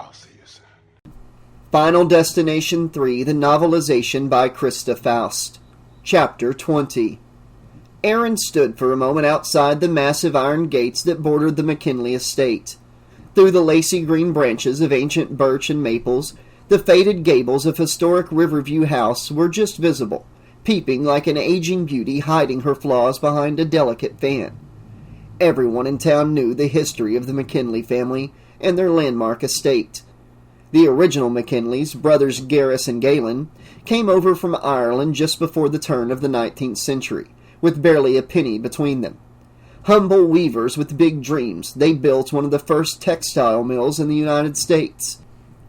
I'll see you soon. Final Destination 3, The Novelization by Christa Faust. Chapter 20. Aaron stood for a moment outside the massive iron gates that bordered the McKinley estate. Through the lacy green branches of ancient birch and maples, the faded gables of historic Riverview House were just visible, peeping like an aging beauty hiding her flaws behind a delicate fan. Everyone in town knew the history of the McKinley family and their landmark estate. The original McKinleys, brothers Garris and Galen, came over from Ireland just before the turn of the 19th century, with barely a penny between them. Humble weavers with big dreams, they built one of the first textile mills in the United States.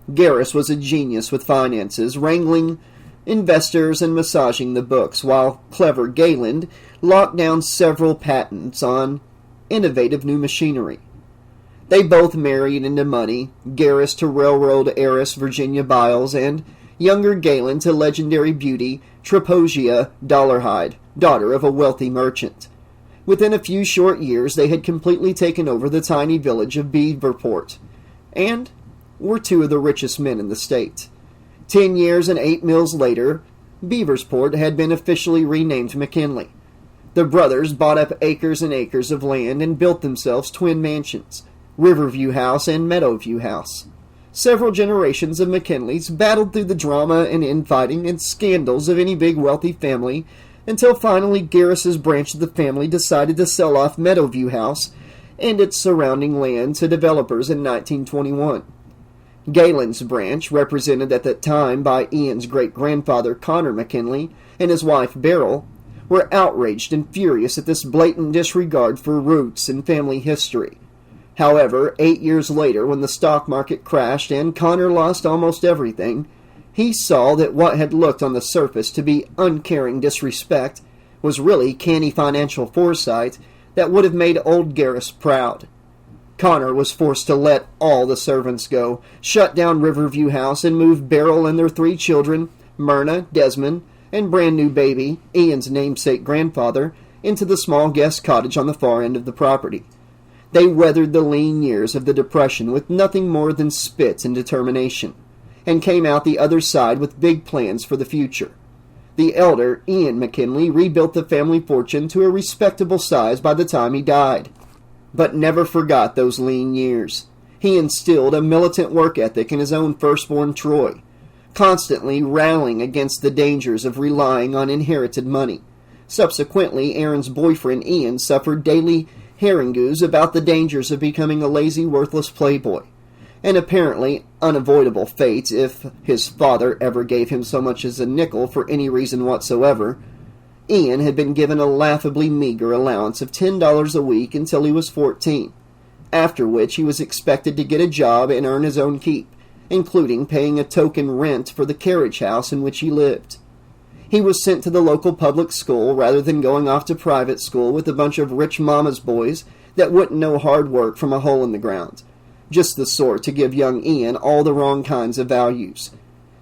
Garris was a genius with finances, wrangling investors and massaging the books, while clever Galen locked down several patents on innovative new machinery. They both married into money, Garris to railroad heiress Virginia Biles, and younger Galen to legendary beauty Treposia Dollarhide, daughter of a wealthy merchant. Within a few short years they had completely taken over the tiny village of Beaverport, and were two of the richest men in the state. 10 years and 8 mills later, Beaversport had been officially renamed McKinley. The brothers bought up acres and acres of land and built themselves twin mansions, Riverview House and Meadowview House. Several generations of McKinleys battled through the drama and infighting and scandals of any big wealthy family until finally Garris's branch of the family decided to sell off Meadowview House and its surrounding land to developers in 1921. Galen's branch, represented at that time by Ian's great-grandfather Connor McKinley and his wife Beryl, were outraged and furious at this blatant disregard for roots and family history. However, 8 years later, when the stock market crashed and Connor lost almost everything, he saw that what had looked on the surface to be uncaring disrespect was really canny financial foresight that would have made old Garris proud. Connor was forced to let all the servants go, shut down Riverview House, and move Beryl and their 3 children, Myrna, Desmond, and brand new baby, Ian's namesake grandfather, into the small guest cottage on the far end of the property. They weathered the lean years of the Depression with nothing more than spit and determination, and came out the other side with big plans for the future. The elder, Ian McKinley, rebuilt the family fortune to a respectable size by the time he died, but never forgot those lean years. He instilled a militant work ethic in his own firstborn Troy, constantly rallying against the dangers of relying on inherited money. Subsequently, Aaron's boyfriend Ian suffered daily harangues about the dangers of becoming a lazy, worthless playboy, an apparently unavoidable fate if his father ever gave him so much as a nickel for any reason whatsoever. Ian had been given a laughably meager allowance of $10 a week until he was 14, after which he was expected to get a job and earn his own keep, including paying a token rent for the carriage house in which he lived. He was sent to the local public school rather than going off to private school with a bunch of rich mama's boys that wouldn't know hard work from a hole in the ground, just the sort to give young Ian all the wrong kinds of values.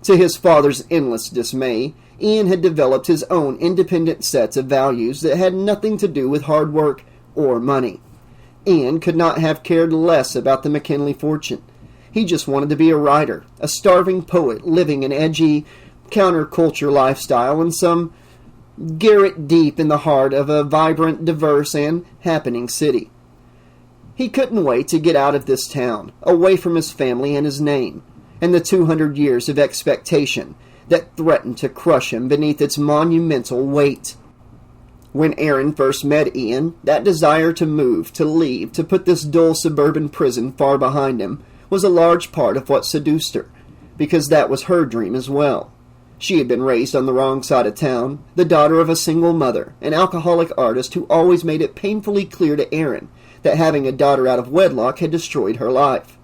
To his father's endless dismay, Ian had developed his own independent sets of values that had nothing to do with hard work or money. Ian could not have cared less about the McKinley fortune. He just wanted to be a writer, a starving poet living an edgy, counterculture lifestyle in some garret deep in the heart of a vibrant, diverse, and happening city. He couldn't wait to get out of this town, away from his family and his name, and the 200 years of expectation that threatened to crush him beneath its monumental weight. When Aaron first met Ian, that desire to move, to leave, to put this dull suburban prison far behind him was a large part of what seduced her, because that was her dream as well. She had been raised on the wrong side of town, the daughter of a single mother, an alcoholic artist who always made it painfully clear to Aaron that having a daughter out of wedlock had destroyed her life.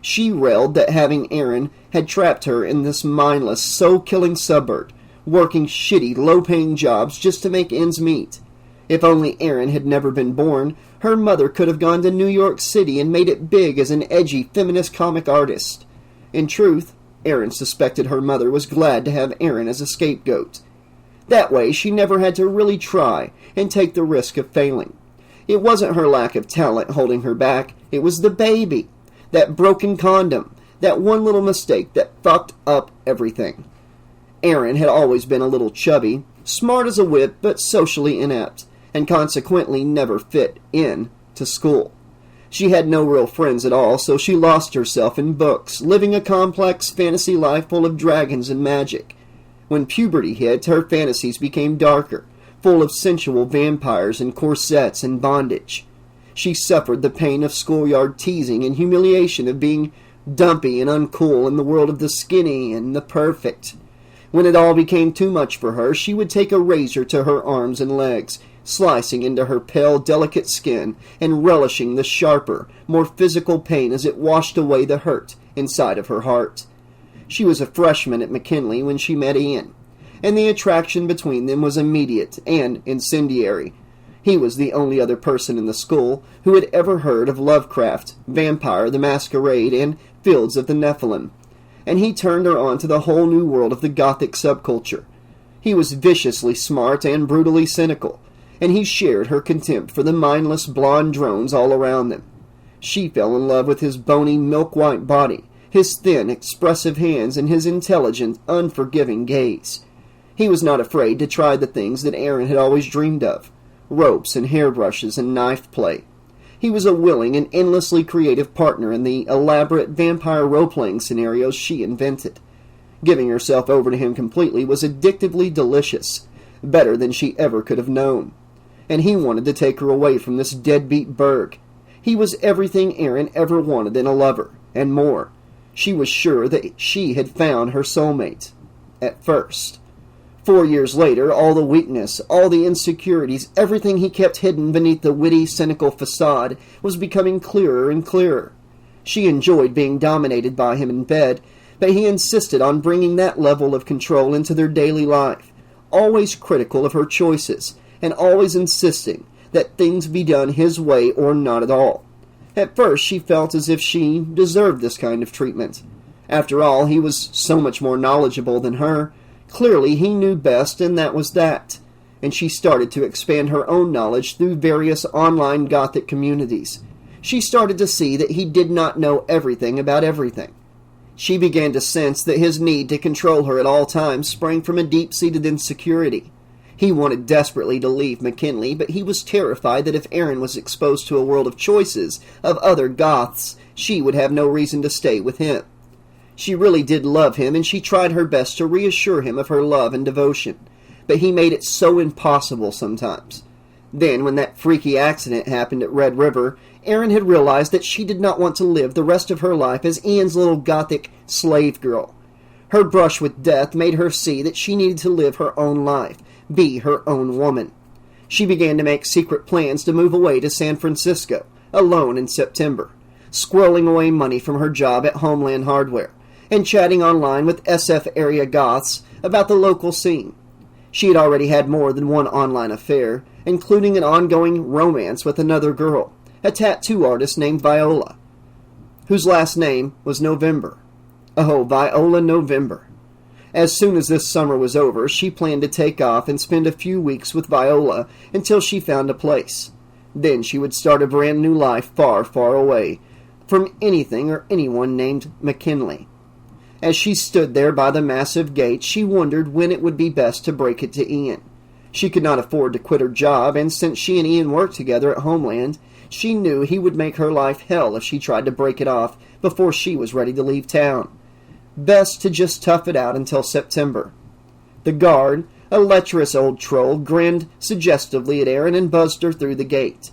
She railed that having Aaron had trapped her in this mindless, soul-killing suburb, working shitty, low-paying jobs just to make ends meet. If only Aaron had never been born, her mother could have gone to New York City and made it big as an edgy, feminist comic artist. In truth, Aaron suspected her mother was glad to have Aaron as a scapegoat. That way, she never had to really try and take the risk of failing. It wasn't her lack of talent holding her back, it was the baby. That broken condom, that one little mistake that fucked up everything. Erin had always been a little chubby, smart as a whip but socially inept, and consequently never fit in to school. She had no real friends at all, so she lost herself in books, living a complex fantasy life full of dragons and magic. When puberty hit, her fantasies became darker, full of sensual vampires and corsets and bondage. She suffered the pain of schoolyard teasing and humiliation of being dumpy and uncool in the world of the skinny and the perfect. When it all became too much for her, she would take a razor to her arms and legs, slicing into her pale, delicate skin and relishing the sharper, more physical pain as it washed away the hurt inside of her heart. She was a freshman at McKinley when she met Ian, and the attraction between them was immediate and incendiary. He was the only other person in the school who had ever heard of Lovecraft, Vampire the Masquerade, and Fields of the Nephilim, and he turned her on to the whole new world of the Gothic subculture. He was viciously smart and brutally cynical, and he shared her contempt for the mindless blonde drones all around them. She fell in love with his bony, milk-white body, his thin, expressive hands, and his intelligent, unforgiving gaze. He was not afraid to try the things that Erin had always dreamed of, ropes and hairbrushes and knife play. He was a willing and endlessly creative partner in the elaborate vampire role-playing scenarios she invented. Giving herself over to him completely was addictively delicious, better than she ever could have known. And he wanted to take her away from this deadbeat burg. He was everything Erin ever wanted in a lover, and more. She was sure that she had found her soulmate. At first. 4 years later, all the weakness, all the insecurities, everything he kept hidden beneath the witty, cynical facade was becoming clearer and clearer. She enjoyed being dominated by him in bed, but he insisted on bringing that level of control into their daily life, always critical of her choices, and always insisting that things be done his way or not at all. At first she felt as if she deserved this kind of treatment. After all, he was so much more knowledgeable than her. Clearly he knew best, and that was that. And she started to expand her own knowledge through various online Gothic communities. She started to see that he did not know everything about everything. She began to sense that his need to control her at all times sprang from a deep-seated insecurity. He wanted desperately to leave McKinley, but he was terrified that if Erin was exposed to a world of choices of other Goths, she would have no reason to stay with him. She really did love him, and she tried her best to reassure him of her love and devotion, but he made it so impossible sometimes. Then, when that freaky accident happened at Red River, Erin had realized that she did not want to live the rest of her life as Ian's little Gothic slave girl. Her brush with death made her see that she needed to live her own life, be her own woman. She began to make secret plans to move away to San Francisco, alone in September, squirreling away money from her job at Homeland Hardware, and chatting online with SF area goths about the local scene. She had already had more than one online affair, including an ongoing romance with another girl, a tattoo artist named Viola, whose last name was November. Oh, Viola November. As soon as this summer was over, she planned to take off and spend a few weeks with Viola until she found a place. Then she would start a brand new life far, far away from anything or anyone named McKinley. As she stood there by the massive gate, she wondered when it would be best to break it to Ian. She could not afford to quit her job, and since she and Ian worked together at Homeland, she knew he would make her life hell if she tried to break it off before she was ready to leave town. Best to just tough it out until September. The guard, a lecherous old troll, grinned suggestively at Erin and buzzed her through the gate.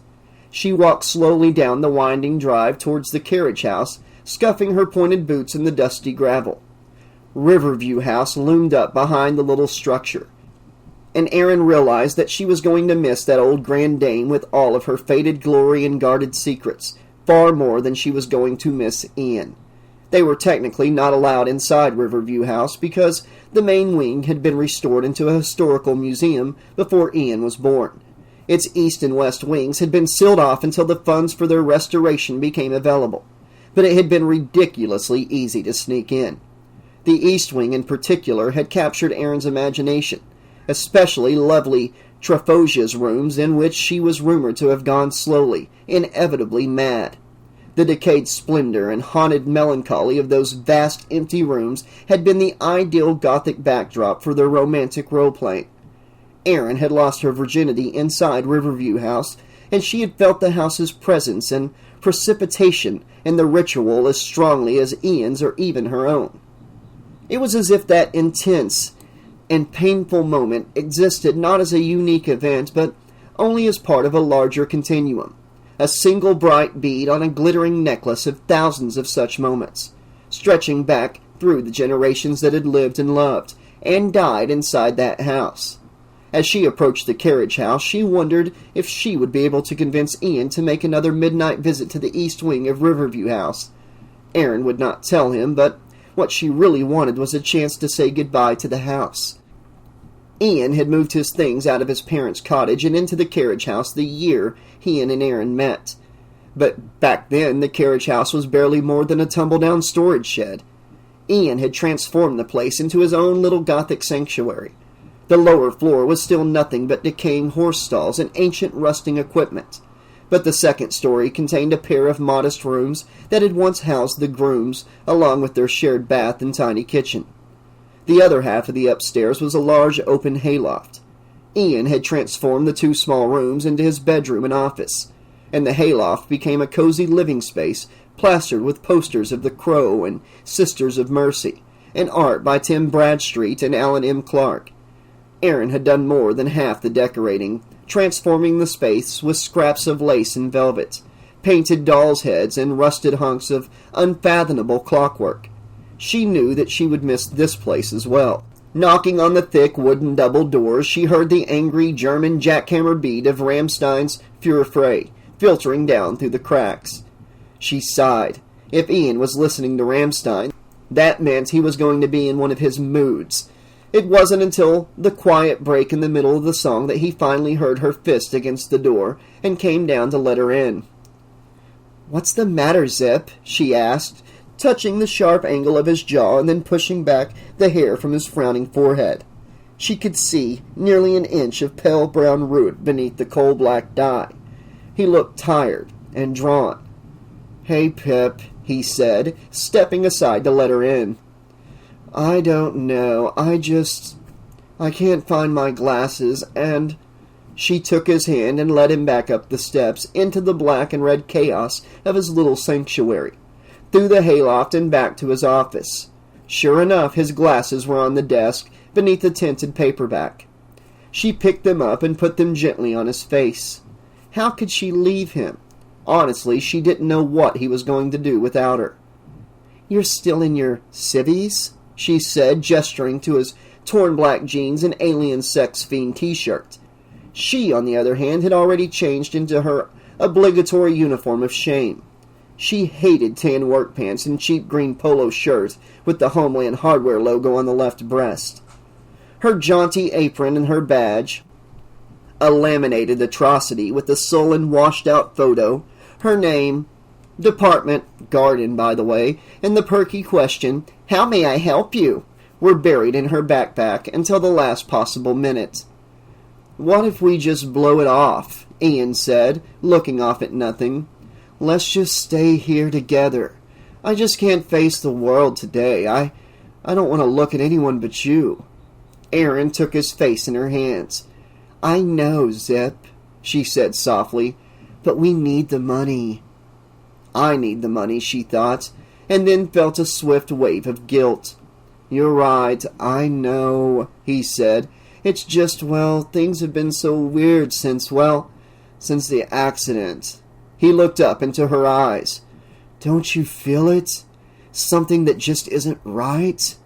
She walked slowly down the winding drive towards the carriage house, scuffing her pointed boots in the dusty gravel. Riverview House loomed up behind the little structure, and Erin realized that she was going to miss that old grand dame with all of her faded glory and guarded secrets, far more than she was going to miss Ian. They were technically not allowed inside Riverview House because the main wing had been restored into a historical museum before Ian was born. Its east and west wings had been sealed off until the funds for their restoration became available, but it had been ridiculously easy to sneak in. The East Wing in particular had captured Erin's imagination, especially lovely Trafosia's rooms in which she was rumored to have gone slowly, inevitably mad. The decayed splendor and haunted melancholy of those vast empty rooms had been the ideal Gothic backdrop for their romantic role-playing. Erin had lost her virginity inside Riverview House, and she had felt the house's presence and precipitation in the ritual as strongly as Ian's or even her own. It was as if that intense and painful moment existed not as a unique event, but only as part of a larger continuum, a single bright bead on a glittering necklace of thousands of such moments, stretching back through the generations that had lived and loved and died inside that house. As she approached the carriage house, she wondered if she would be able to convince Ian to make another midnight visit to the east wing of Riverview House. Erin would not tell him, but what she really wanted was a chance to say goodbye to the house. Ian had moved his things out of his parents' cottage and into the carriage house the year he and Erin met. But back then, the carriage house was barely more than a tumble-down storage shed. Ian had transformed the place into his own little Gothic sanctuary. The lower floor was still nothing but decaying horse stalls and ancient rusting equipment, but the second story contained a pair of modest rooms that had once housed the grooms, along with their shared bath and tiny kitchen. The other half of the upstairs was a large open hayloft. Ian had transformed the two small rooms into his bedroom and office, and the hayloft became a cozy living space plastered with posters of The Crow and Sisters of Mercy, and art by Tim Bradstreet and Alan M. Clark. Erin had done more than half the decorating, transforming the space with scraps of lace and velvet, painted dolls' heads, and rusted hunks of unfathomable clockwork. She knew that she would miss this place as well. Knocking on the thick wooden double doors, she heard the angry German jackhammer beat of Rammstein's Für Frei filtering down through the cracks. She sighed. If Ian was listening to Rammstein, that meant he was going to be in one of his moods. It wasn't until the quiet break in the middle of the song that he finally heard her fist against the door and came down to let her in. "What's the matter, Zip?" she asked, touching the sharp angle of his jaw and then pushing back the hair from his frowning forehead. She could see nearly an inch of pale brown root beneath the coal-black dye. He looked tired and drawn. "Hey, Pip," he said, stepping aside to let her in. "I don't know. I can't find my glasses, and—" She took his hand and led him back up the steps into the black and red chaos of his little sanctuary, through the hayloft and back to his office. Sure enough, his glasses were on the desk beneath the tinted paperback. She picked them up and put them gently on his face. How could she leave him? Honestly, she didn't know what he was going to do without her. "You're still in your civvies?" she said, gesturing to his torn black jeans and alien sex fiend t-shirt. She, on the other hand, had already changed into her obligatory uniform of shame. She hated tan work pants and cheap green polo shirt with the Homeland Hardware logo on the left breast. Her jaunty apron and her badge, a laminated atrocity with a sullen, washed-out photo, her name, department, garden, by the way, and the perky question, "How may I help you?" were buried in her backpack until the last possible minute. "What if we just blow it off?" Ian said, looking off at nothing. "Let's just stay here together. I just can't face the world today. I don't want to look at anyone but you." Erin took his face in her hands. "I know, Zip," she said softly, "but we need the money." "I need the money," she thought, and then felt a swift wave of guilt. "You're right, I know," he said. "It's just, well, things have been so weird since the accident." He looked up into her eyes. "Don't you feel it? Something that just isn't right?"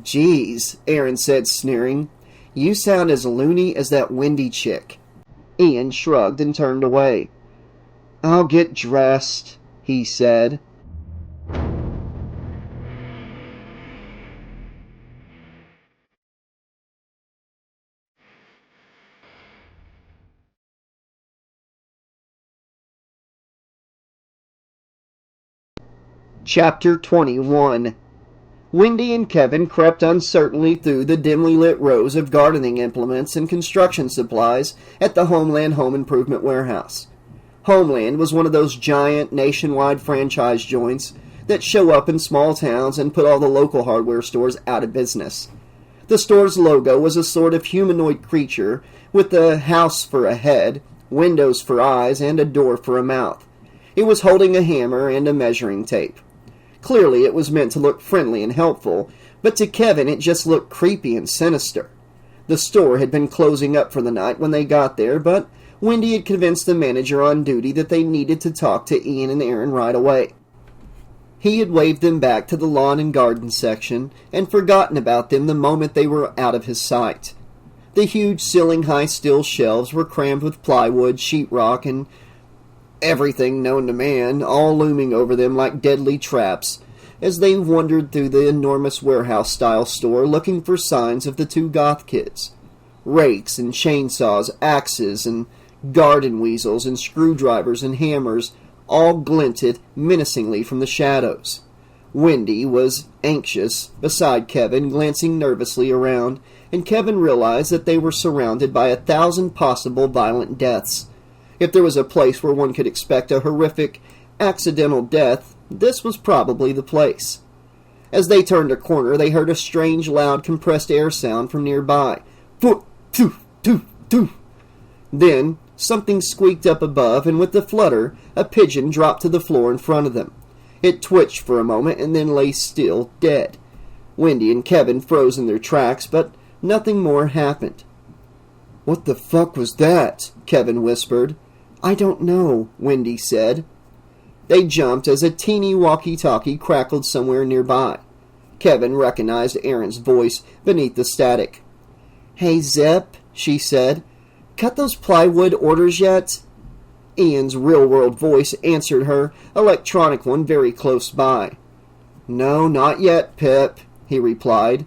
"Geez," Erin said, sneering. "You sound as loony as that Wendy chick." Ian shrugged and turned away. "I'll get dressed," he said. Chapter 21. Wendy and Kevin crept uncertainly through the dimly lit rows of gardening implements and construction supplies at the Homeland Home Improvement Warehouse. Homeland was one of those giant nationwide franchise joints that show up in small towns and put all the local hardware stores out of business. The store's logo was a sort of humanoid creature with a house for a head, windows for eyes, and a door for a mouth. It was holding a hammer and a measuring tape. Clearly it was meant to look friendly and helpful, but to Kevin it just looked creepy and sinister. The store had been closing up for the night when they got there, but Wendy had convinced the manager on duty that they needed to talk to Ian and Aaron right away. He had waved them back to the lawn and garden section and forgotten about them the moment they were out of his sight. The huge ceiling-high steel shelves were crammed with plywood, sheetrock, and everything known to man, all looming over them like deadly traps as they wandered through the enormous warehouse-style store looking for signs of the two goth kids. Rakes and chainsaws, axes and garden weasels and screwdrivers and hammers all glinted menacingly from the shadows. Wendy was anxious beside Kevin, glancing nervously around, and Kevin realized that they were surrounded by 1,000 possible violent deaths. If there was a place where one could expect a horrific, accidental death, this was probably the place. As they turned a corner, they heard a strange, loud, compressed air sound from nearby. Foot, toof, toof, toof. Then something squeaked up above, and with a flutter, a pigeon dropped to the floor in front of them. It twitched for a moment and then lay still, dead. Wendy and Kevin froze in their tracks, but nothing more happened. "What the fuck was that?" Kevin whispered. "I don't know," Wendy said. They jumped as a teeny walkie-talkie crackled somewhere nearby. Kevin recognized Aaron's voice beneath the static. "Hey, Zip," she said. "Cut those plywood orders yet?" Ian's real-world voice answered her electronic one very close by. "No, not yet, Pip," he replied.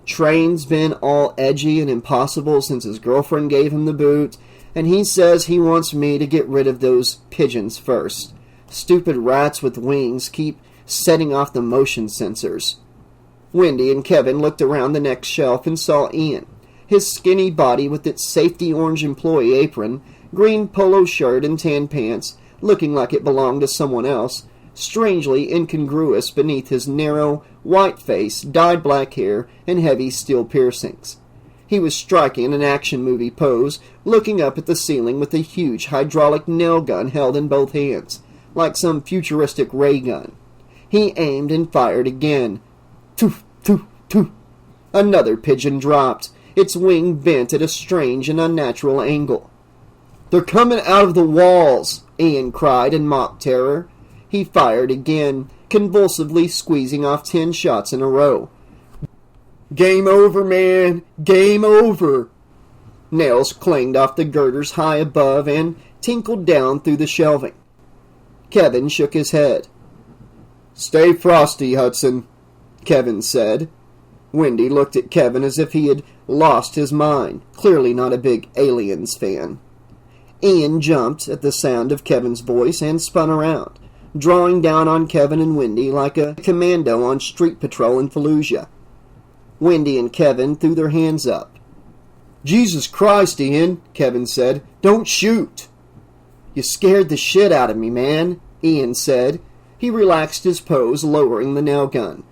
"Train's been all edgy and impossible since his girlfriend gave him the boot, and he says he wants me to get rid of those pigeons first. Stupid rats with wings keep setting off the motion sensors." Wendy and Kevin looked around the next shelf and saw Ian. His skinny body with its safety orange employee apron, green polo shirt and tan pants, looking like it belonged to someone else, strangely incongruous beneath his narrow, white face, dyed black hair, and heavy steel piercings. He was striking an action movie pose, looking up at the ceiling with a huge hydraulic nail gun held in both hands, like some futuristic ray gun. He aimed and fired again. Toof, toof, toof. Another pigeon dropped, its wing bent at a strange and unnatural angle. "They're coming out of the walls!" Ian cried in mock terror. He fired again, convulsively squeezing off 10 shots in a row. "Game over, man! Game over!" Nails clanged off the girders high above and tinkled down through the shelving. Kevin shook his head. "Stay frosty, Hudson," Kevin said. Wendy looked at Kevin as if he had lost his mind, clearly not a big Aliens fan. Ian jumped at the sound of Kevin's voice and spun around, drawing down on Kevin and Wendy like a commando on street patrol in Fallujah. Wendy and Kevin threw their hands up. "Jesus Christ, Ian," Kevin said. "Don't shoot." "You scared the shit out of me, man," Ian said. He relaxed his pose, lowering the nail gun.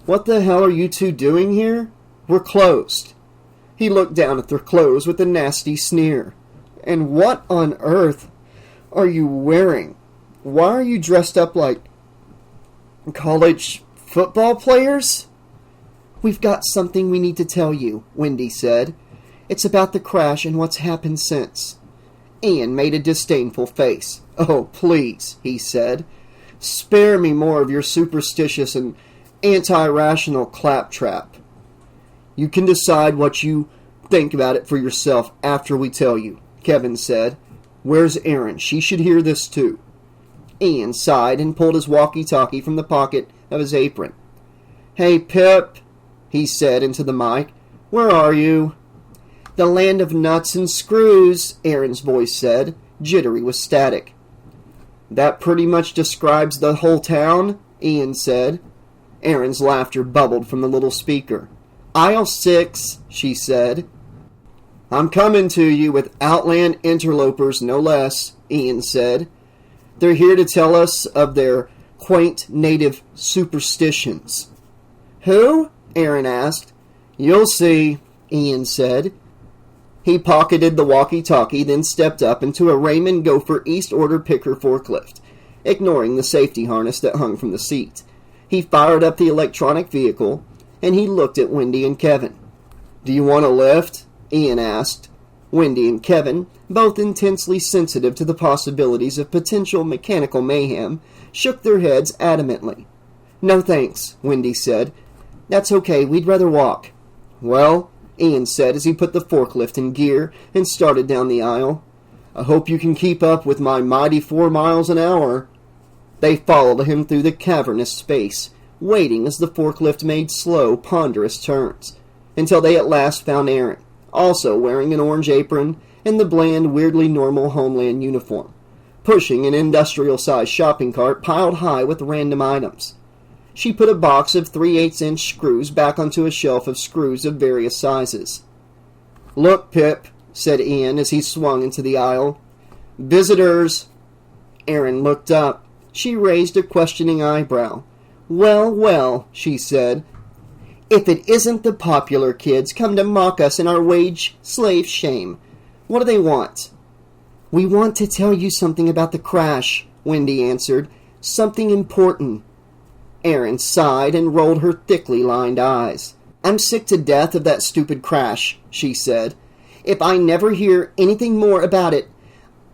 "What the hell are you two doing here? We're closed." He looked down at their clothes with a nasty sneer. "And what on earth are you wearing? Why are you dressed up like college football players?" "We've got something we need to tell you," Wendy said. "It's about the crash and what's happened since." Ian made a disdainful face. "Oh, please," he said. "Spare me more of your superstitious and anti-rational claptrap. You can decide what you think about it for yourself after we tell you," Kevin said. "Where's Aaron? She should hear this too." Ian sighed and pulled his walkie-talkie from the pocket of his apron. "Hey, Pip," he said into the mic. "Where are you?" "The land of nuts and screws," Aaron's voice said, jittery with static. "That pretty much describes the whole town?" Ian said. Aaron's laughter bubbled from the little speaker. "Aisle 6, she said. "I'm coming to you with outland interlopers, no less," Ian said. They're here to tell us of their quaint native superstitions. Who? Aaron asked. You'll see, Ian said. He pocketed the walkie-talkie, then stepped up into a Raymond Gopher East Order picker forklift, ignoring the safety harness that hung from the seat. He fired up the electronic vehicle, and he looked at Wendy and Kevin. Do you want a lift? Ian asked. Wendy and Kevin, both intensely sensitive to the possibilities of potential mechanical mayhem, shook their heads adamantly. No thanks, Wendy said. That's okay, we'd rather walk. Well, Ian said as he put the forklift in gear and started down the aisle. I hope you can keep up with my mighty 4 miles an hour. They followed him through the cavernous space, waiting as the forklift made slow, ponderous turns, until they at last found Aaron, also wearing an orange apron and the bland, weirdly normal Homeland uniform, pushing an industrial-sized shopping cart piled high with random items. She put a box of 3/8-inch screws back onto a shelf of screws of various sizes. Look, Pip, said Ian as he swung into the aisle. Visitors. Aaron looked up. She raised a questioning eyebrow. Well, well, she said. If it isn't the popular kids come to mock us in our wage-slave shame. What do they want? We want to tell you something about the crash, Wendy answered. Something important. Aaron sighed and rolled her thickly lined eyes. I'm sick to death of that stupid crash, she said. If I never hear anything more about it,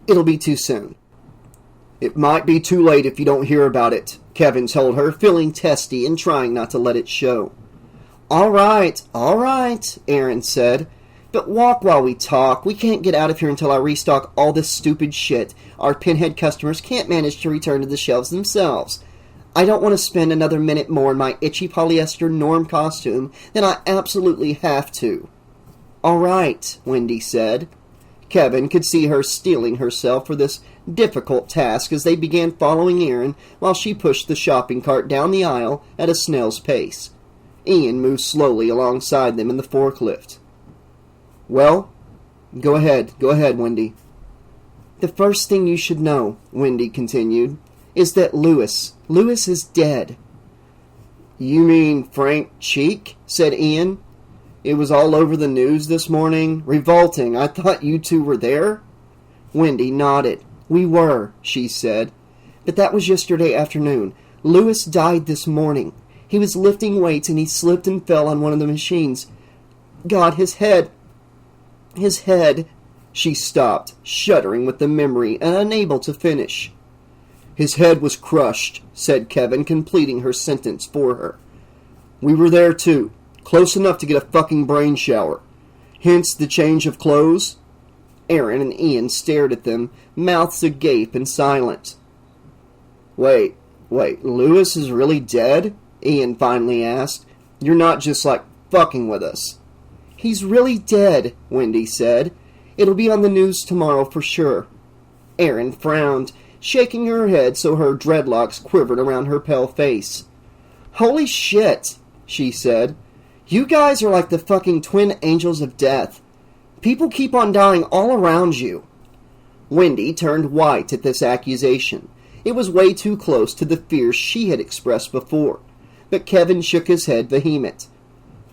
it'll be too soon. It might be too late if you don't hear about it, Kevin told her, feeling testy and trying not to let it show. All right, Aaron said. But walk while we talk. We can't get out of here until I restock all this stupid shit our pinhead customers can't manage to return to the shelves themselves. I don't want to spend another minute more in my itchy polyester norm costume than I absolutely have to. All right, Wendy said. Kevin could see her steeling herself for this difficult task as they began following Aaron while she pushed the shopping cart down the aisle at a snail's pace. Ian moved slowly alongside them in the forklift. Well, go ahead, Wendy. The first thing you should know, Wendy continued, is that Lewis is dead. You mean Frank Cheek? Said Ian. It was all over the news this morning. Revolting. I thought you two were there? Wendy nodded. We were, she said. But that was yesterday afternoon. Lewis died this morning. He was lifting weights and he slipped and fell on one of the machines. God, his head. She stopped, shuddering with the memory and unable to finish. His head was crushed, said Kevin, completing her sentence for her. We were there too, close enough to get a fucking brain shower. Hence the change of clothes. Aaron and Ian stared at them, mouths agape and silent. Wait, Lewis is really dead? Ian finally asked. You're not just fucking with us. He's really dead, Wendy said. It'll be on the news tomorrow for sure. Aaron frowned, shaking her head so her dreadlocks quivered around her pale face. Holy shit, she said. You guys are like the fucking twin angels of death. People keep on dying all around you. Wendy turned white at this accusation. It was way too close to the fears she had expressed before. But Kevin shook his head vehement.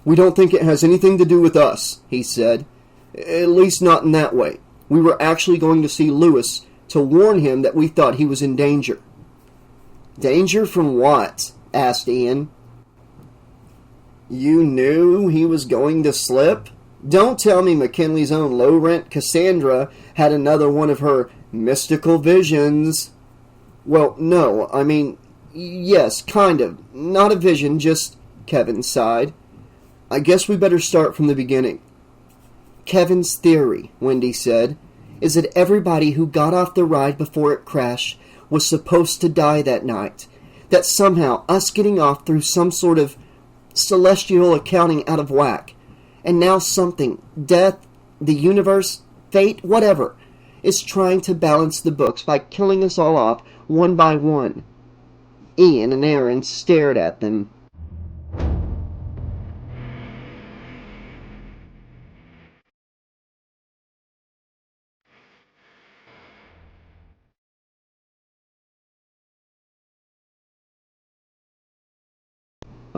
We don't think it has anything to do with us, he said. At least not in that way. We were actually going to see Lewis to warn him that we thought he was in danger. Danger from what? Asked Ian. You knew he was going to slip? Don't tell me McKinley's own low-rent Cassandra had another one of her mystical visions. Well, no, I mean, yes, kind of. Not a vision, just... Kevin sighed. I guess we better start from the beginning. Kevin's theory, Wendy said, is that everybody who got off the ride before it crashed was supposed to die that night. That somehow us getting off threw some sort of celestial accounting out of whack. And now something, death, the universe, fate, whatever, is trying to balance the books by killing us all off one by one. Ian and Aaron stared at them.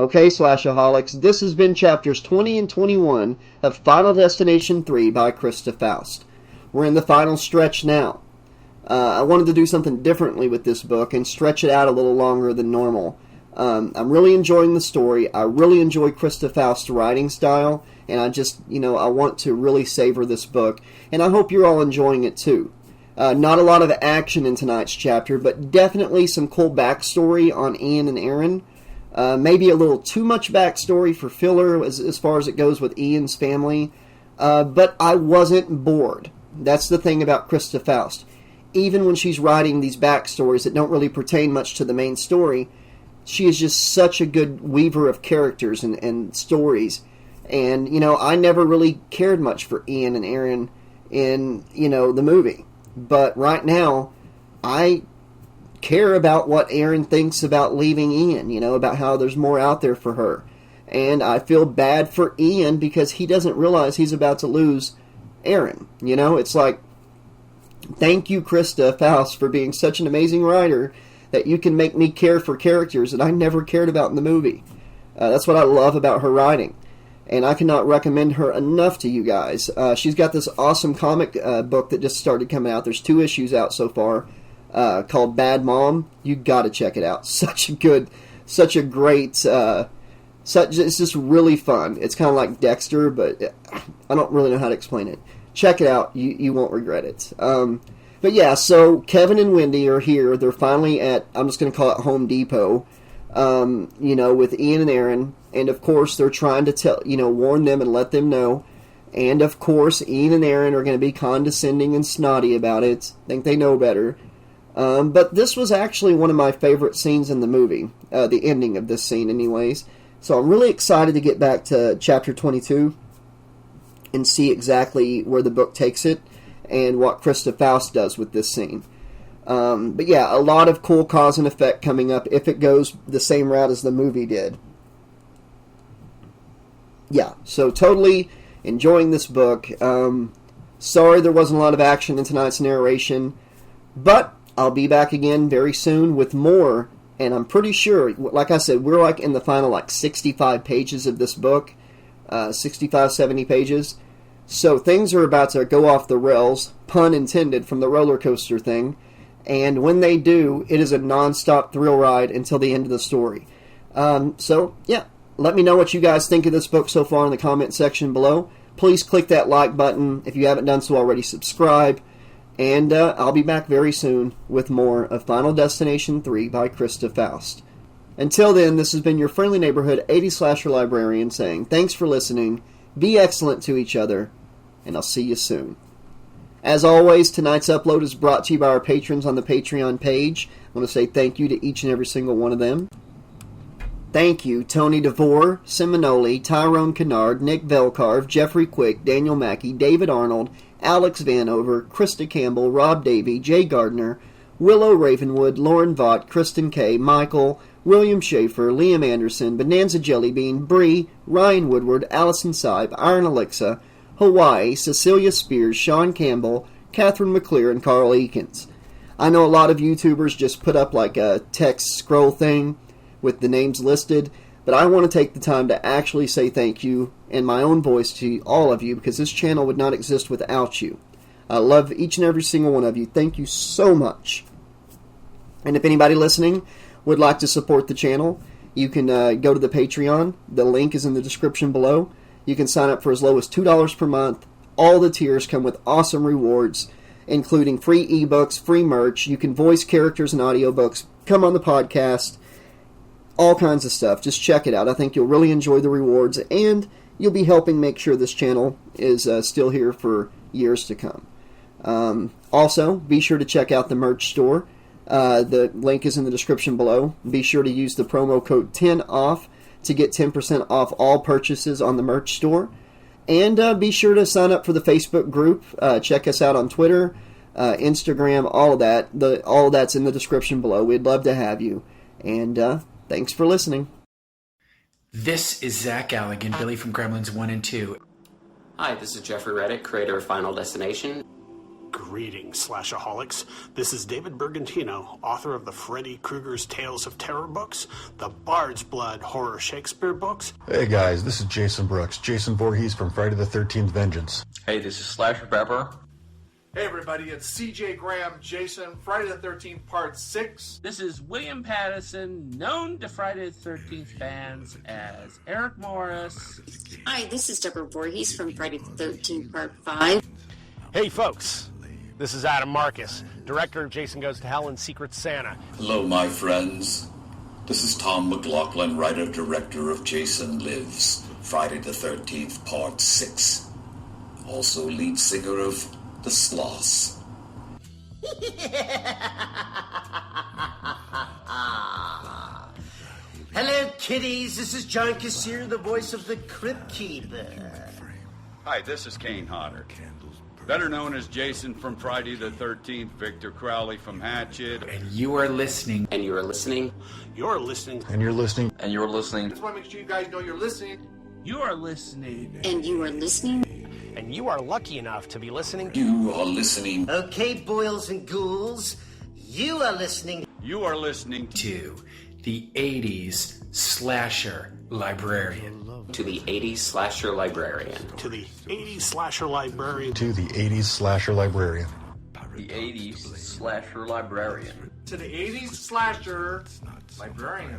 Okay, Slashaholics, this has been chapters 20 and 21 of Final Destination 3 by Christa Faust. We're in the final stretch now. I wanted to do something differently with this book and stretch it out a little longer than normal. I'm really enjoying the story. I really enjoy Christa Faust's writing style, and I just, I want to really savor this book, and I hope you're all enjoying it too. Not a lot of action in tonight's chapter, but definitely some cool backstory on Ian and Aaron. Maybe a little too much backstory for filler as far as it goes with Ian's family, but I wasn't bored. That's the thing about Christa Faust. Even when she's writing these backstories that don't really pertain much to the main story, she is just such a good weaver of characters and stories. And, I never really cared much for Ian and Aaron in, the movie. But right now, I care about what Aaron thinks about leaving Ian, about how there's more out there for her. And I feel bad for Ian because he doesn't realize he's about to lose Aaron. It's like, thank you, Christa Faust, for being such an amazing writer that you can make me care for characters that I never cared about in the movie. That's what I love about her writing. And I cannot recommend her enough to you guys. She's got this awesome comic book that just started coming out. There's 2 issues out so far called Bad Mom. You got to check it out. Such a great, it's just really fun. It's kind of like Dexter, but I don't really know how to explain it. Check it out. You won't regret it. But yeah, so Kevin and Wendy are here. They're finally at, I'm just going to call it Home Depot, with Ian and Aaron. And of course, they're trying to warn them and let them know. And of course, Ian and Aaron are going to be condescending and snotty about it. Think they know better. But this was actually one of my favorite scenes in the movie. The ending of this scene, anyways. So I'm really excited to get back to chapter 22 and see exactly where the book takes it and what Christa Faust does with this scene. But yeah, a lot of cool cause and effect coming up if it goes the same route as the movie did. Yeah, so totally enjoying this book. Sorry there wasn't a lot of action in tonight's narration, but I'll be back again very soon with more, and I'm pretty sure, like I said, we're like in the final 65 pages of this book, 65, 70 pages. So things are about to go off the rails, pun intended, from the roller coaster thing. And when they do, it is a non-stop thrill ride until the end of the story. So, yeah, let me know what you guys think of this book so far in the comment section below. Please click that like button. If you haven't done so already, subscribe. And I'll be back very soon with more of Final Destination 3 by Christa Faust. Until then, this has been your friendly neighborhood 80s slasher librarian saying thanks for listening, be excellent to each other, and I'll see you soon. As always, tonight's upload is brought to you by our patrons on the Patreon page. I want to say thank you to each and every single one of them. Thank you, Tony DeVore, Seminole, Tyrone Kennard, Nick Velcarve, Jeffrey Quick, Daniel Mackey, David Arnold, Alex Vanover, Krista Campbell, Rob Davey, Jay Gardner, Willow Ravenwood, Lauren Vaught, Kristen Kay, Michael, William Schaefer, Liam Anderson, Bonanza Jellybean, Bree, Ryan Woodward, Allison Sibe, Iron Alexa, Hawaii, Cecilia Spears, Sean Campbell, Catherine McClear, and Carl Eakins. I know a lot of YouTubers just put up a text scroll thing with the names listed, but I want to take the time to actually say thank you in my own voice to all of you because this channel would not exist without you. I love each and every single one of you. Thank you so much. And if anybody listening would like to support the channel, you can go to the Patreon. The link is in the description below. You can sign up for as low as $2 per month. All the tiers come with awesome rewards, including free ebooks, free merch. You can voice characters in audiobooks, come on the podcast, all kinds of stuff. Just check it out. I think you'll really enjoy the rewards, and you'll be helping make sure this channel is still here for years to come. Also, be sure to check out the merch store. The link is in the description below. Be sure to use the promo code 10OFF to get 10% off all purchases on the merch store. And be sure to sign up for the Facebook group. Check us out on Twitter, Instagram, all of that. All of that's in the description below. We'd love to have you. And thanks for listening. This is Zach Galligan, Billy from Gremlins 1 and 2. Hi, this is Jeffrey Reddick, creator of Final Destination. Greetings, Slashaholics. This is David Bergantino, author of the Freddy Krueger's Tales of Terror books, the Bard's Blood horror Shakespeare books. Hey guys, this is Jason Brooks, Jason Voorhees from Friday the 13th Vengeance. Hey, this is Slasher Pepper. Hey everybody, it's CJ Graham, Jason, Friday the 13th Part 6. This is William Pattison, known to Friday the 13th fans as Eric Morris. Hi, this is Deborah Voorhees from Friday the 13th Part 5. Hey folks, this is Adam Marcus, director of Jason Goes to Hell and Secret Santa. Hello my friends, this is Tom McLaughlin, writer-director of Jason Lives, Friday the 13th Part 6. Also lead singer of The Sloss. Hello, kiddies. This is John Kassir, the voice of the Crypt Keeper. Hi, this is Kane Hodder, better known as Jason from Friday the 13th, Victor Crowley from Hatchet. And you are listening. And you are listening. You're listening. And you're listening. And you're listening. Just want to make sure you guys know you're listening. You are listening. And you are listening. And you are lucky enough to be listening. You are listening. Okay, boils and ghouls, you are listening. You are listening To the 80s slasher librarian. To the 80s slasher librarian. To the 80s slasher librarian. To the 80s slasher librarian. The 80s Slasher Librarian. To the 80s slasher librarian.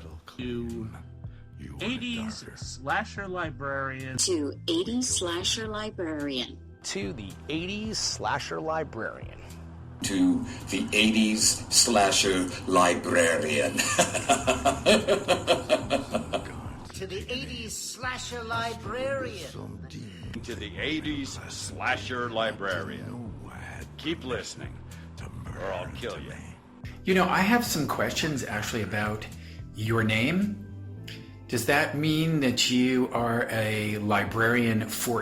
To 80s Slasher Librarian. To 80s slasher librarian. To the 80s slasher librarian. To the 80s slasher librarian. To the 80s slasher librarian. to the 80s Slasher Librarian. Keep listening, or I'll kill you. You know, I have some questions actually about your name. Does that mean that you are a librarian for